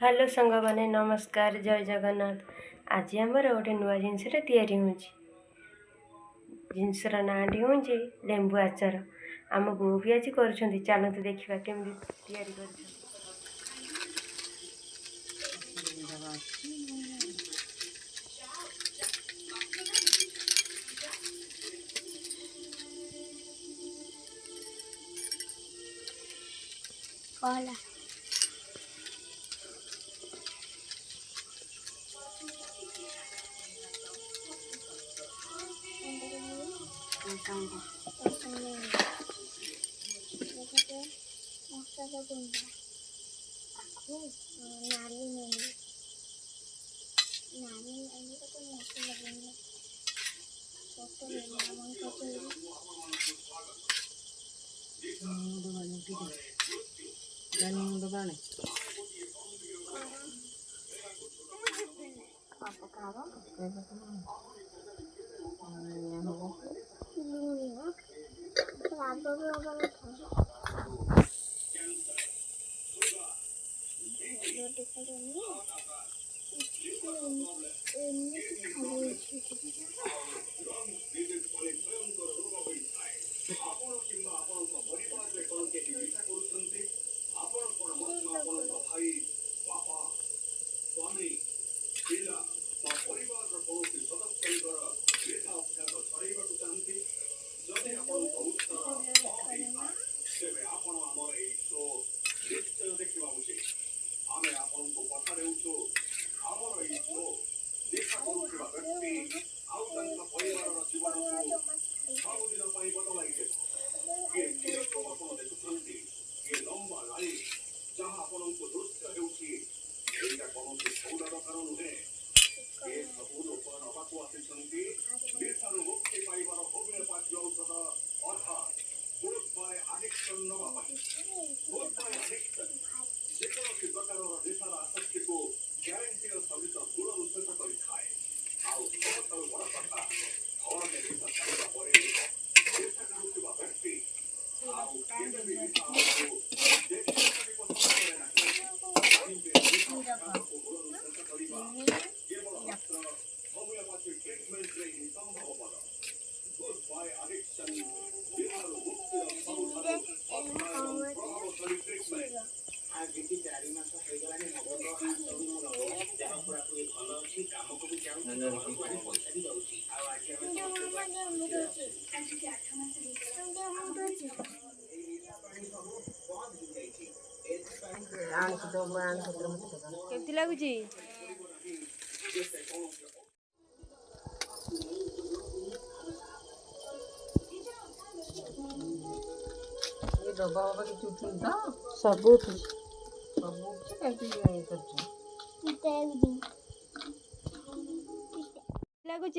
Hello संग मैंने नमस्कार जय जगन्नाथ। आज आमर गोटे नुआ जिनस जिनसर नाटी हूँ लेंबू आचार। आम बो भी आज कर चलते देखा केमी Hola. Masa bunda. Aku nari nari. Nari ini tu masa bunda. Foto ni nama foto ini. Apa kabar? केमती लगुच सब लगुच